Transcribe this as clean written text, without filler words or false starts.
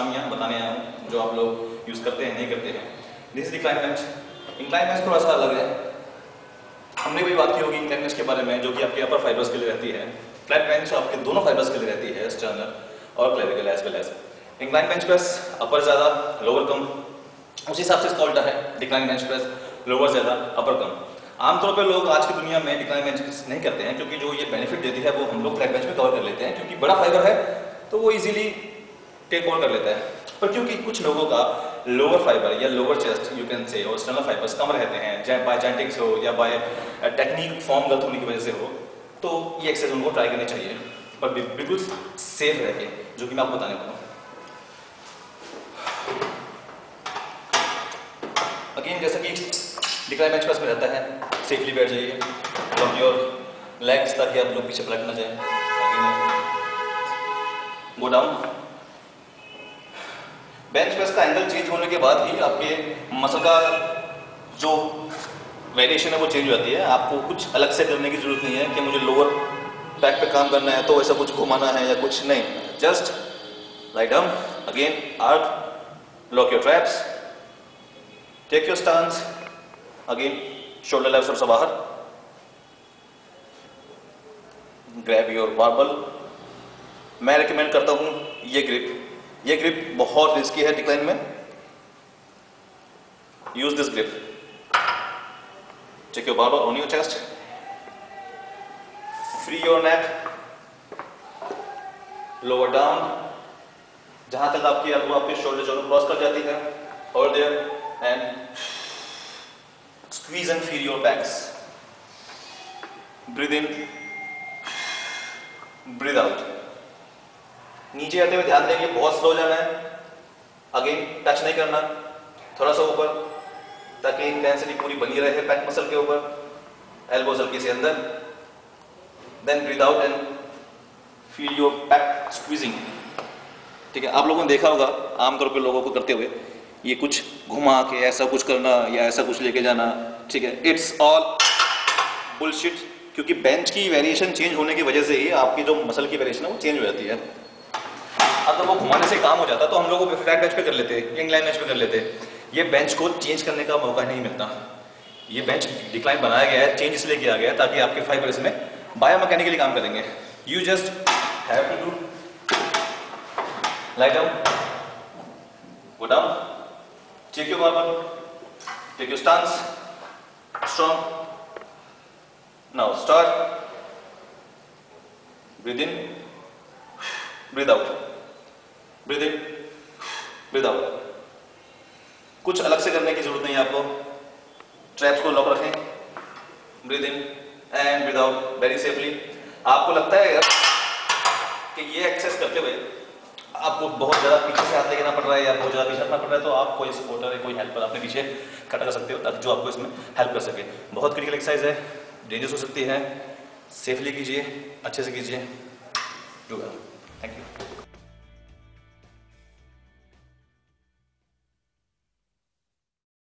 खामियां बताने आया हूँ जो आप लोग यूज़ करते हैं नहीं करते हैं। This is incline bench. Incline bench थोड़ा सा अलग है। हमने भी बात की होगी इंक्लाइन बेंच के बारे में, जो कि आपके अपर फाइबर्स के लिए रहती है। फ्लैट बेंच आपके दोनों फाइबर्स के लिए रहती है, स्टर्नर और clavicle as well as. Incline bench press upper ज़्यादा लोअर कम, उसी हिसाब से इसका उल्टा है। डिक्लाइन बेंच प्रेस लोअर ज़्यादा अपर कम। आमतौर पर लोग आज की दुनिया में डिक्लाइन बेंच प्रेस नहीं करते हैं, क्योंकि जो ये बेनिफिट देती है वो हम लोग फ्लैट बेंच में कवर कर लेते हैं, क्योंकि बड़ा फाइबर है तो वो इजीली टेक ओवर कर लेता है। पर क्योंकि कुछ लोगों का लोअर फाइबर या lower chest you can say और स्टर्नल फाइबर्स कम रहते हैं, चाहे बाय जेनेटिक्स हो या बाय टेक्निक फॉर्म गलत होने की वजह से हो, तो ये एक्सरसाइज उनको ट्राई करनी चाहिए, पर बिल्कुल सेफ रह के, जो कि मैं आपको बताने वाला हूँ। अगेन जैसा कि डिक्लाइन बेंच प्रेस में रहता है, सेफली बैठ जाइए, ड्रॉप योर लेग्स ताकि आप लोग पीछे पलट ना जाए। Go down. बेंच प्रेस का एंगल चेंज होने के बाद ही आपके मसल का जो वेरिएशन है वो चेंज हो जाती है। आपको कुछ अलग से करने की जरूरत नहीं है कि मुझे लोअर बैक पे काम करना है तो ऐसा कुछ घुमाना है या कुछ नहीं। Just lie down, again out, lock your traps, take your stance, again shoulder left सबसे बाहर, ग्रैब योर बारबल। मैं रिकमेंड करता हूं ये ग्रिप बहुत रिस्की है डिक्लाइन में। Use this grip, take your barbell on your chest, free your neck, lower down, जहां तक आपकी एल्बो आपके शोल्डर दोनों क्रॉस कर जाती है, और there and squeeze and feel your backs. Breathe in, breathe out. नीचे आते हुए ध्यान देंगे बहुत स्लो जाना है, अगेन टच नहीं करना, थोड़ा सा ऊपर ताकि इंटेंसिटी पूरी बनी रहे बैक मसल के ऊपर, एल्बोज हल्की से अंदर, then breathe out and feel your back squeezing. ठीक है, आप लोगों ने देखा होगा आमतौर पे लोगों को करते हुए, ये कुछ घुमा के ऐसा कुछ करना या ऐसा कुछ लेके जाना। ठीक है, इट्स ऑल बुलशिट, क्योंकि बेंच की वेरिएशन चेंज होने की वजह से ही आपकी जो मसल की वेरिएशन है वो चेंज हो जाती है। अगर वो घुमाने से काम हो जाता तो हम लोगों को फ्लैट बेंच पे कर लेते, इंक्लाइन बेंच पे कर लेते। ये बेंच को चेंज करने का मौका नहीं मिलता। ये बेंच डिक्लाइन बनाया गया है, चेंज इसलिए किया गया है ताकि आपके फाइबर्स में बायोमैकेनिकली काम करेंगे। You just have to do lie down, go down, take your barbell, take your stance, strong, now start, breathe in, breathe out, breathe in, breathe out. कुछ अलग से करने की जरूरत नहीं है आपको। ट्रैप्स को लॉक रखें, breathe in and breathe out very safely. आपको लगता है कि ये एक्सरसाइज करते हुए आपको बहुत ज़्यादा पीछे से हाथ लेना पड़ रहा है या बहुत ज़्यादा पीछे हटना पड़ रहा है, तो आप कोई सपोर्टर या कोई हेल्पर अपने पीछे खड़ा कर सकते हो ताकि जो आपको इसमें हेल्प कर सके। बहुत क्रिटिकल एक्सरसाइज है, डेंजरस हो सकती है, सेफली कीजिए, अच्छे से कीजिए। Do well, thank you.